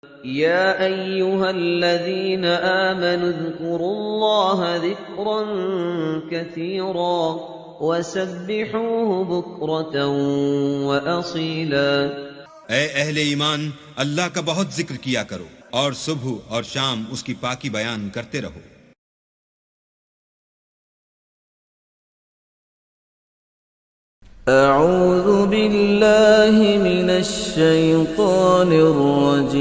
يا أيها الذين آمنوا اذكروا الله ذكرا كثيرا وسبحوه بكرة وأصيلا۔ اے اہل ایمان، اللہ کا بہت ذکر کیا کرو اور صبح اور شام اس کی پاکی بیان کرتے رہو۔ اعوذ باللہ من الشیطان الرجیم۔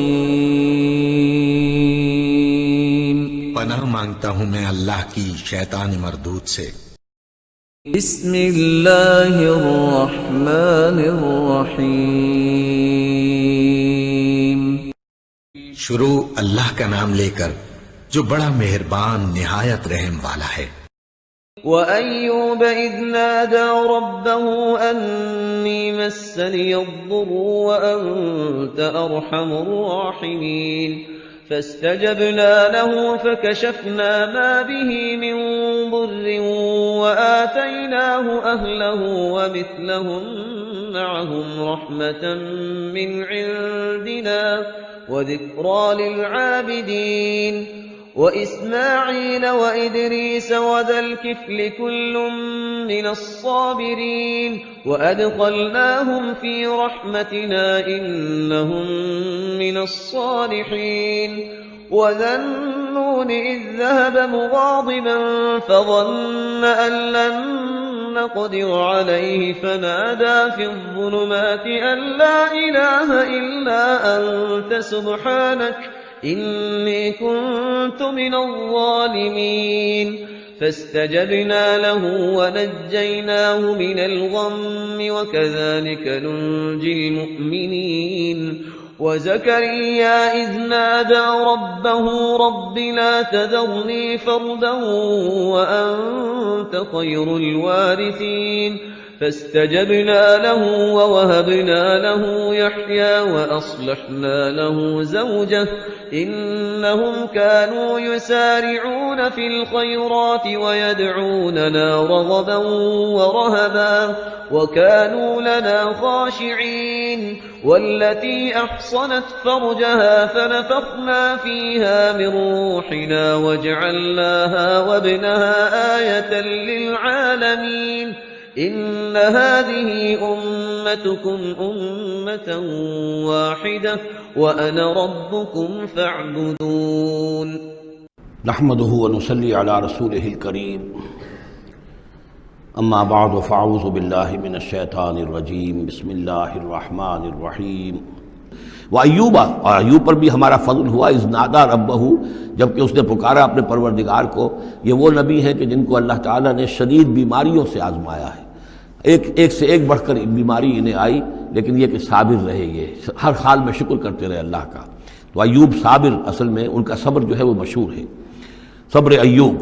پناہ مانگتا ہوں میں اللہ کی شیطان مردود سے۔ بسم اللہ الرحمن الرحیم۔ شروع اللہ کا نام لے کر جو بڑا مہربان نہایت رحم والا ہے۔ وَأَيُّوبَ إِذْ نَادَى رَبَّهُ أَنِّي مَسَّنِيَ الضُّرُّ وَأَنْتَ أَرْحَمُ الرَّاحِمِينَ فَاسْتَجَبْنَا لَهُ فَكَشَفْنَا مَا بِهِ مِنْ ضُرٍّ وَآتَيْنَاهُ أَهْلَهُ وَمِثْلَهُمْ مَعَهُمْ رَحْمَةً مِنْ عِنْدِنَا وَذِكْرَى لِلْعَابِدِينَ وَإِسْمَاعِيلَ وَإِدْرِيسَ وَذَا الْكِفْلِ كُلٌّ مِّنَ الصَّابِرِينَ وَأَدْخَلْنَاهُمْ فِي رَحْمَتِنَا إِنَّهُمْ مِنَ الصَّالِحِينَ وَذَا النُّونِ إِذ ذَهَبَ مُغَاضِبًا فَظَنَّ أَن لَّن نَّقْدِرَ عَلَيْهِ فَنَادَىٰ فِي الظُّلُمَاتِ أَن لَّا إِلَٰهَ إِلَّا أَنتَ سُبْحَانَكَ إِنِّي كُنتُ مِنَ الظَّالِمِينَ فَاسْتَجَبْنَا لَهُ وَنَجَّيْنَاهُ مِنَ الْغَمِّ وَكَذَلِكَ نُنجِي الْمُؤْمِنِينَ وَزَكَرِيَّا إِذْ نَادَى رَبَّهُ رَبِّ لَا تَذَرْنِي فَرْدًا وَأَنتَ خَيْرُ الْوَارِثِينَ فاستجبنا له ووهبنا له يحيى وأصلحنا له زوجه إنهم كانوا يسارعون في الخيرات ويدعوننا رغبا ورهبا وكانوا لنا خاشعين والتي أحصنت فرجها فنفخنا فيها من روحنا وجعلناها وابنها آية للعالمين إن هذه أمتكم أمة واحدة وأنا ربكم فاعبدون۔ نحمده ونصلي على رسوله الكريم اما بعد فاعوذ بالله من الشیطان الرجیم بسم اللہ الرحمن الرحیم۔ وایوب، اور ایوب پر بھی ہمارا فضل ہوا، اذ نادا ربہ، جبکہ اس نے پکارا اپنے پروردگار کو۔ یہ وہ نبی ہیں کہ جن کو اللہ تعالیٰ نے شدید بیماریوں سے آزمایا ہے، ایک سے ایک بڑھ کر بیماری انہیں آئی، لیکن یہ کہ صابر رہے، یہ ہر حال میں شکر کرتے رہے اللہ کا۔ تو ایوب صابر، اصل میں ان کا صبر جو ہے وہ مشہور ہے، صبر ایوب۔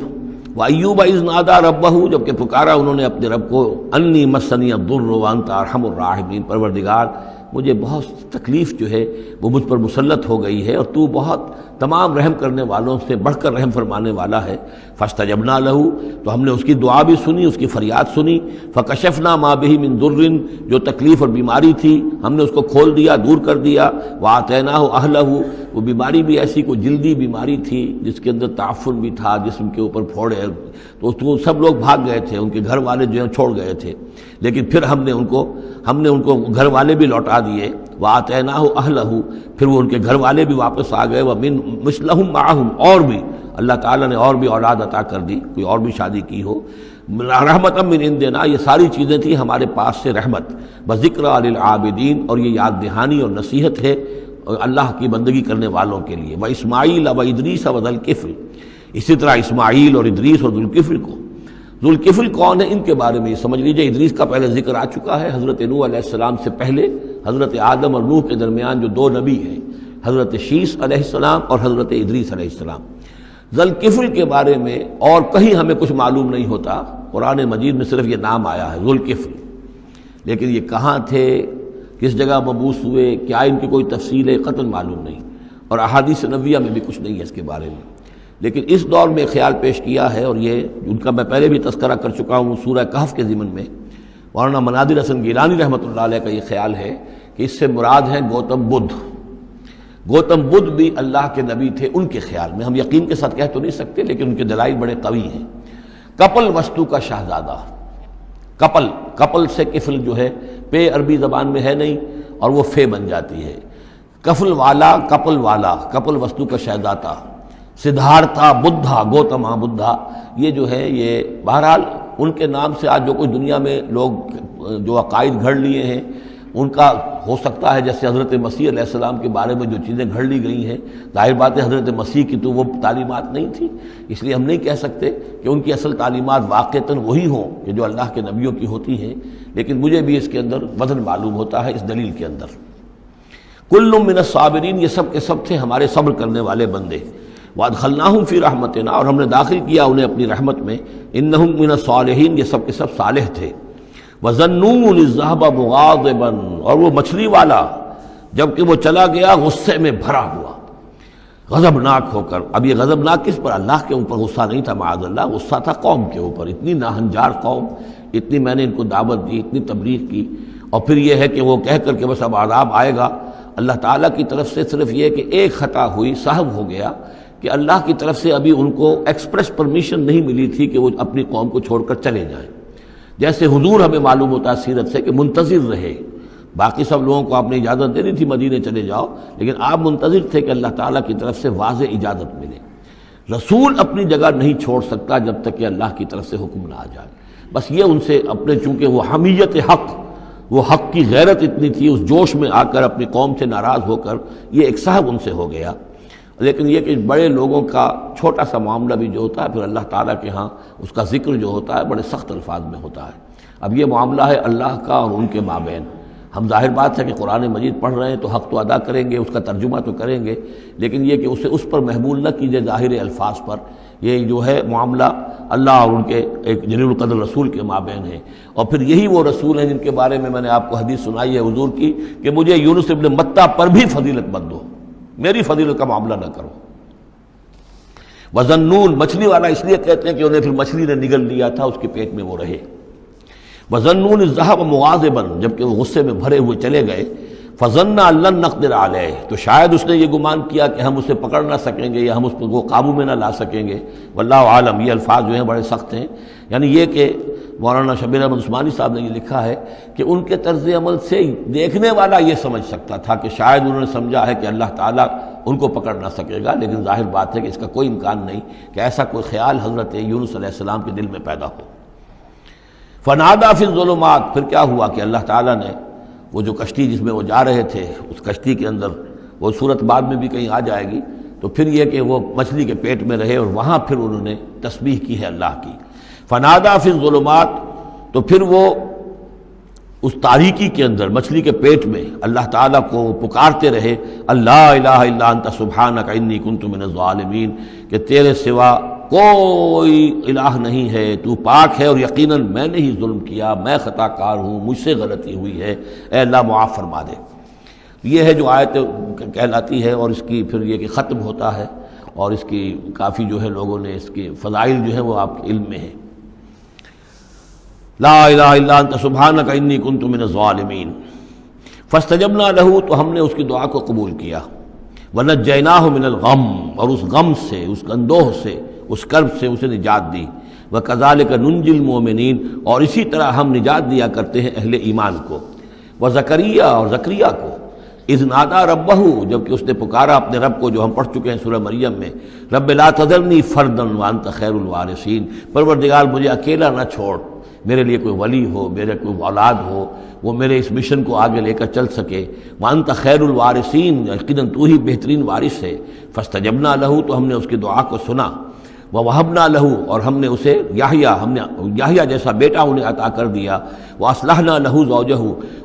وایوب اذ نادا ربہ، جبکہ پکارا انہوں نے اپنے رب کو، انی مسنی الضر وانت ارحم الراحمین، پروردگار مجھے بہت تکلیف جو ہے وہ مجھ پر مسلط ہو گئی ہے اور تو بہت تمام رحم کرنے والوں سے بڑھ کر رحم فرمانے والا ہے۔ فاستجبنا لہ، تو ہم نے اس کی دعا بھی سنی، اس کی فریاد سنی۔ فکشفنا ما بہ من ضر، جو تکلیف اور بیماری تھی ہم نے اس کو کھول دیا، دور کر دیا۔ وآتیناہ اہلہ، وہ بیماری بھی ایسی کوئی جلدی بیماری تھی جس کے اندر تعفن بھی تھا، جسم کے اوپر پھوڑے، تو سب لوگ بھاگ گئے تھے، ان کے گھر والے جو ہیں چھوڑ گئے تھے، لیکن پھر ہم نے ان کو گھر والے بھی لوٹا دیے۔ وآتیناہ اہلہ، پھر وہ ان کے گھر والے بھی واپس آ گئے۔ ومن مثلہم معہم، اور بھی اللہ تعالیٰ نے اور بھی اولاد عطا کر دی، کوئی اور بھی شادی کی ہو۔ رحمۃ من عندنا، یہ ساری چیزیں تھیں ہمارے پاس سے رحمت۔ وذکریٰ للعابدین، اور یہ یاد دہانی اور نصیحت ہے اللہ کی بندگی کرنے والوں کے لیے۔ واسماعیل وادریس وذا الکفل، اسی طرح اسماعیل اور ادریس اور ذوالکفل کو۔ ذوالکفل کون ہے ان کے بارے میں یہ سمجھ لیجئے۔ ادریس کا پہلے ذکر آ چکا ہے، حضرت نوح علیہ السلام سے پہلے حضرت آدم اور نوح کے درمیان جو دو نبی ہیں، حضرت شیس علیہ السلام اور حضرت ادریس علیہ السلام۔ ذوالکفل کے بارے میں اور کہیں ہمیں کچھ معلوم نہیں ہوتا، قرآن مجید میں صرف یہ نام آیا ہے ذوالکفل، لیکن یہ کہاں تھے، کس جگہ مبعوث ہوئے، کیا ان کی کوئی تفصیل ہے، قطعاً معلوم نہیں، اور احادیث نبویہ میں بھی کچھ نہیں ہے اس کے بارے میں۔ لیکن اس دور میں خیال پیش کیا ہے، اور یہ ان کا میں پہلے بھی تذکرہ کر چکا ہوں سورہ کہف کے ضمن میں، مولانا مناظر حسن گیلانی رحمۃ اللہ علیہ کا یہ خیال ہے کہ اس سے مراد ہیں گوتم بدھ۔ گوتم بدھ بھی اللہ کے نبی تھے ان کے خیال میں، ہم یقین کے ساتھ کہہ تو نہیں سکتے لیکن ان کے دلائل بڑے قوی ہیں۔ کپل وستو کا شہزادہ، کپل سے کفل جو ہے پے عربی زبان میں ہے نہیں اور وہ فے بن جاتی ہے، کفل والا، کپل وستو کا شہزادہ، سدھارتھا بدھا، گوتما بدھا، یہ جو ہے یہ بہرحال ان کے نام سے آج جو کوئی دنیا میں لوگ جو عقائد گھڑ لیے ہیں ان کا ہو سکتا ہے، جیسے حضرت مسیح علیہ السلام کے بارے میں جو چیزیں گھڑ لی گئی ہیں، ظاہر بات ہے حضرت مسیح کی تو وہ تعلیمات نہیں تھی، اس لیے ہم نہیں کہہ سکتے کہ ان کی اصل تعلیمات واقعتاً وہی ہوں کہ جو اللہ کے نبیوں کی ہوتی ہیں، لیکن مجھے بھی اس کے اندر وزن معلوم ہوتا ہے اس دلیل کے اندر۔ کل من الصابرین، یہ سب کے سب تھے ہمارے صبر کرنے والے بندے۔ وادخلناہم فی رحمتنا، اور ہم نے داخل کیا انہیں اپنی رحمت میں۔ انہم من الصالحین، یہ سب کے سب صالح تھے۔ وظنون اذ ذهب مغاضبا، اور وہ مچھلی والا جب کہ وہ چلا گیا غصے میں بھرا ہوا، غضبناک ہو کر۔ اب یہ غضبناک کس پر؟ اللہ کے اوپر غصہ نہیں تھا معاذ اللہ، غصہ تھا قوم کے اوپر۔ اتنی ناہنجار قوم، اتنی میں نے ان کو دعوت دی، اتنی تبلیغ کی، اور پھر یہ ہے کہ وہ کہہ کر کے بس اب عذاب آئے گا۔ اللہ تعالیٰ کی طرف سے صرف یہ کہ ایک خطا ہوئی، سہو ہو گیا کہ اللہ کی طرف سے ابھی ان کو ایکسپریس پرمیشن نہیں ملی تھی کہ وہ اپنی قوم کو چھوڑ کر چلے جائیں۔ جیسے حضور ہمیں معلوم ہوتا ہے سیرت سے کہ منتظر رہے، باقی سب لوگوں کو آپ نے اجازت دینی تھی مدینے چلے جاؤ، لیکن آپ منتظر تھے کہ اللہ تعالیٰ کی طرف سے واضح اجازت ملے۔ رسول اپنی جگہ نہیں چھوڑ سکتا جب تک کہ اللہ کی طرف سے حکم نہ آ جائے۔ بس یہ ان سے اپنے، چونکہ وہ حمیت حق، وہ حق کی غیرت اتنی تھی، اس جوش میں آ کر اپنی قوم سے ناراض ہو کر یہ ایک صاحب ان سے ہو گیا۔ لیکن یہ کہ بڑے لوگوں کا چھوٹا سا معاملہ بھی جو ہوتا ہے پھر اللہ تعالیٰ کے ہاں اس کا ذکر جو ہوتا ہے بڑے سخت الفاظ میں ہوتا ہے۔ اب یہ معاملہ ہے اللہ کا اور ان کے مابین۔ ہم ظاہر بات ہے کہ قرآن مجید پڑھ رہے ہیں تو حق تو ادا کریں گے، اس کا ترجمہ تو کریں گے، لیکن یہ کہ اسے اس پر محمول نہ کیجیے ظاہر الفاظ پر۔ یہ جو ہے معاملہ اللہ اور ان کے ایک جلیل القدر رسول کے مابین ہے، اور پھر یہی وہ رسول ہیں جن کے بارے میں نے آپ کو حدیث سنائی ہے حضور کی کہ مجھے یونس ابن متہ پر بھی فضیلت مت دو، میری فضیلت کا معاملہ نہ کرو۔ وظنون، مچھلی والا اس لیے کہتے ہیں کہ انہیں پھر مچھلی نے نگل لیا تھا، اس کے پیٹ میں وہ رہے۔ وظنون اذ ذهب مغاضبا، جبکہ وہ غصے میں بھرے ہوئے چلے گئے۔ فظن ان لن نقدر علیہ، تو شاید اس نے یہ گمان کیا کہ ہم اسے پکڑ نہ سکیں گے یا ہم اس کو قابو میں نہ لا سکیں گے۔ واللہ عالم، یہ الفاظ جو ہیں بڑے سخت ہیں، یعنی یہ کہ مولانا شبیر احمد عثمانی صاحب نے یہ لکھا ہے کہ ان کے طرز عمل سے دیکھنے والا یہ سمجھ سکتا تھا کہ شاید انہوں نے سمجھا ہے کہ اللہ تعالیٰ ان کو پکڑ نہ سکے گا، لیکن ظاہر بات ہے کہ اس کا کوئی امکان نہیں کہ ایسا کوئی خیال حضرت یونس علیہ السلام کے دل میں پیدا ہو۔ فنادا فی الظلمات، پھر کیا ہوا کہ اللہ تعالیٰ نے وہ جو کشتی جس میں وہ جا رہے تھے، اس کشتی کے اندر وہ صورت بعد میں بھی کہیں آ جائے گی، تو پھر یہ کہ وہ مچھلی کے پیٹ میں رہے اور وہاں پھر انہوں نے تسبیح کی ہے اللہ کی۔ فنادا فی الظلمات، تو پھر وہ اس تاریکی کے اندر مچھلی کے پیٹ میں اللہ تعالیٰ کو پکارتے رہے، اللہ الہ الا انت سبحانک انی کنت من الظالمین، کہ تیرے سوا کوئی الہ نہیں ہے، تو پاک ہے اور یقیناً میں نے ہی ظلم کیا، میں خطا کار ہوں، مجھ سے غلطی ہوئی ہے، اے اللہ معاف فرما دے۔ یہ ہے جو آیت کہلاتی ہے، اور اس کی پھر یہ کہ ختم ہوتا ہے، اور اس کی کافی جو ہے لوگوں نے اس کے فضائل جو ہے وہ آپ کے علم میں ہیں۔ لا الہ الا انت سبحانک انی کنت من الظالمین فاستجبنا لہ، تو ہم نے اس کی دعا کو قبول کیا۔ ونجیناہ من الغم، اور اس غم سے، اس اندوہ سے، اس کرب سے اسے نجات دی۔ وکذالک ننجی المؤمنین، اور اسی طرح ہم نجات دیا کرتے ہیں اہل ایمان کو۔ وزکریا، اور زکریا کو، اذ نادا ربہ، جبکہ اس نے پکارا اپنے رب کو، جو ہم پڑھ چکے ہیں سورہ مریم میں، رب لا تذرنی فردا وانت خیر الوارثین، پروردگار مجھے اکیلا نہ چھوڑ، میرے لیے کوئی ولی ہو، میرے کوئی اولاد ہو، وہ میرے اس مشن کو آگے لے کر چل سکے۔ وانت خیر الوارثین، یقیناً تو ہی بہترین وارث ہے۔ فاستجبنا لہ، تو ہم نے اس کی دعا کو سنا۔ ووہبنا لہ، اور ہم نے اسے یحییٰ جیسا بیٹا انہیں عطا کر دیا۔ واصلحنا لہ زوجہ،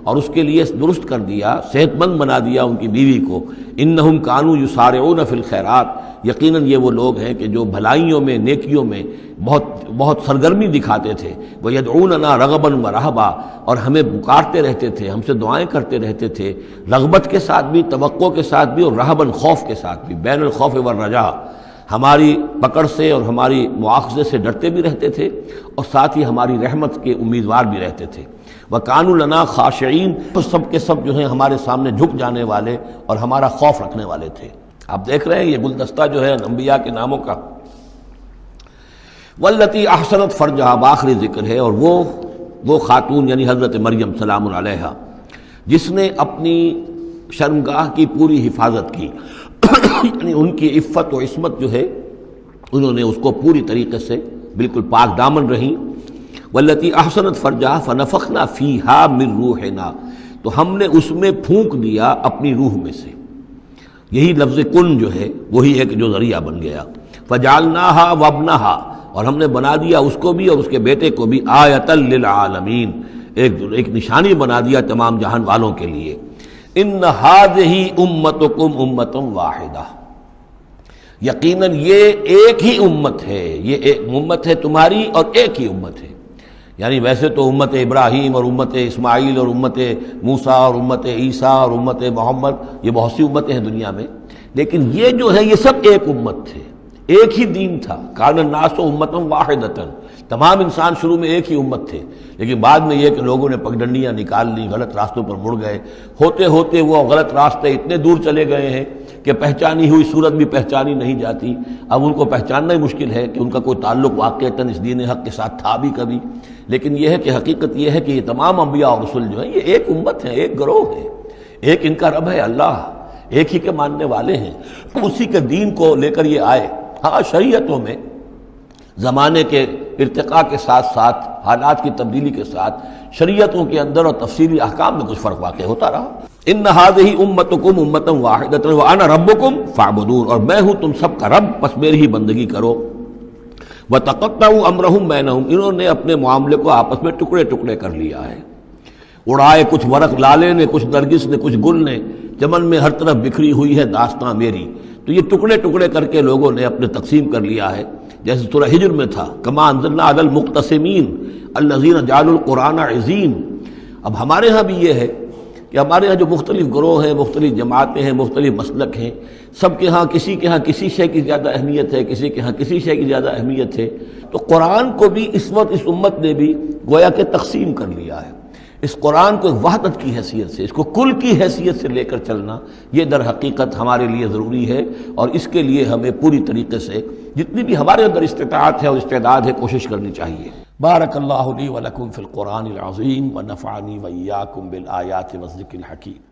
اور اس کے لیے درست کر دیا، صحت مند بنا دیا ان کی بیوی کو۔ انہم کانوا یسارعون فی الخیرات، یقیناً یہ وہ لوگ ہیں کہ جو بھلائیوں میں، نیکیوں میں بہت سرگرمی دکھاتے تھے۔ ویدعوننا رغبا ورہبا، اور ہمیں پکارتے رہتے تھے، ہم سے دعائیں کرتے رہتے تھے، رغبت کے ساتھ بھی، توقع کے ساتھ بھی، اور رہبا خوف کے ساتھ بھی، بین الخوف والرجاء، ہماری پکڑ سے اور ہماری مواخذے سے ڈرتے بھی رہتے تھے اور ساتھ ہی ہماری رحمت کے امیدوار بھی رہتے تھے۔ وَكَانُوا لَنَا خَاشِعِينَ، تو سب کے سب جو ہیں ہمارے سامنے جھک جانے والے اور ہمارا خوف رکھنے والے تھے۔ آپ دیکھ رہے ہیں یہ گلدستہ جو ہے انبیاء کے ناموں کا۔ وَالَّتِي أَحْسَنَتْ فَرْجَهَا، بآخری ذکر ہے، اور وہ خاتون یعنی حضرت مریم سلام علیہا جس نے اپنی شرمگاہ کی پوری حفاظت کی، یعنی ان کی عفت و عصمت جو ہے انہوں نے اس کو پوری طریقے سے بالکل پاک دامن رہیں۔ والتي احسنت فرجها فنفخنا فيها من روحنا، تو ہم نے اس میں پھونک دیا اپنی روح میں سے۔ یہی لفظ کن جو ہے وہی ایک جو ذریعہ بن گیا۔ فجعلناها وابنها، اور ہم نے بنا دیا اس کو بھی اور اس کے بیٹے کو بھی آیۃ للعالمین، ایک نشانی بنا دیا تمام جہان والوں کے لیے۔ ان هذه امتکم امۃ واحدہ، یقیناً یہ ایک ہی امت ہے، یہ ایک امت ہے تمہاری اور ایک ہی امت ہے۔ یعنی ویسے تو امت ابراہیم اور امت اسماعیل اور امت موسیٰ اور امت عیسیٰ اور امت محمد، یہ بہت سی امتیں ہیں دنیا میں، لیکن یہ جو ہے یہ سب ایک امت تھے، ایک ہی دین تھا۔ کان الناس امۃ واحدۃ، تمام انسان شروع میں ایک ہی امت تھے، لیکن بعد میں یہ کہ لوگوں نے پگڈنڈیاں نکال لی، غلط راستوں پر مڑ گئے، ہوتے ہوتے وہ غلط راستے اتنے دور چلے گئے ہیں کہ پہچانی ہوئی صورت بھی پہچانی نہیں جاتی۔ اب ان کو پہچاننا ہی مشکل ہے کہ ان کا کوئی تعلق واقعتاً اس دین حق کے ساتھ تھا بھی کبھی، لیکن یہ ہے کہ حقیقت یہ ہے کہ یہ تمام انبیاء اور رسل جو ہیں یہ ایک امت ہیں، ایک گروہ ہے، ایک ان کا رب ہے اللہ، ایک ہی کے ماننے والے ہیں، اسی کے دین کو لے کر یہ آئے۔ ہاں شریعتوں میں زمانے کے ارتقاء کے ساتھ ساتھ، حالات کی تبدیلی کے ساتھ، شریعتوں کے اندر اور تفصیلی احکام میں کچھ فرق واقع ہوتا رہا۔ ان هذه امتکم امۃ واحدۃ وانا ربکم فاعبدون، اور میں ہوں تم سب کا رب، بس میری ہی بندگی کرو۔ وتقطعوا امرهم بینہم، انہوں نے اپنے معاملے کو آپس میں ٹکڑے ٹکڑے کر لیا ہے، اڑائے کچھ ورق لالے نے، کچھ نرگس نے، کچھ گل نے، چمن میں ہر طرف بکھری ہوئی ہے داستاں میری۔ تو یہ ٹکڑے ٹکڑے کر کے لوگوں نے اپنے تقسیم کر لیا ہے، جیسے سورہ ہجر میں تھا، کما انزلنا علی المقتسمین الذین جعلوا القرآن عظیم۔ اب ہمارے ہاں بھی یہ ہے کہ ہمارے ہاں جو مختلف گروہ ہیں، مختلف جماعتیں ہیں، مختلف مسلک ہیں، سب کے ہاں کسی شے کی زیادہ اہمیت ہے، کسی کے ہاں کسی شے کی زیادہ اہمیت ہے۔ تو قرآن کو بھی اس وقت اس امت نے بھی گویا کہ تقسیم کر لیا ہے۔ اس قرآن کو ایک وحدت کی حیثیت سے، اس کو کل کی حیثیت سے لے کر چلنا، یہ در حقیقت ہمارے لیے ضروری ہے، اور اس کے لیے ہمیں پوری طریقے سے جتنی بھی ہمارے اندر استطاعت ہے اور استعداد ہے کوشش کرنی چاہیے۔ بارک اللہ لی ولکم فی القرآن العظیم ونفعنی وإیاکم بالآیات والذکر الحکیم۔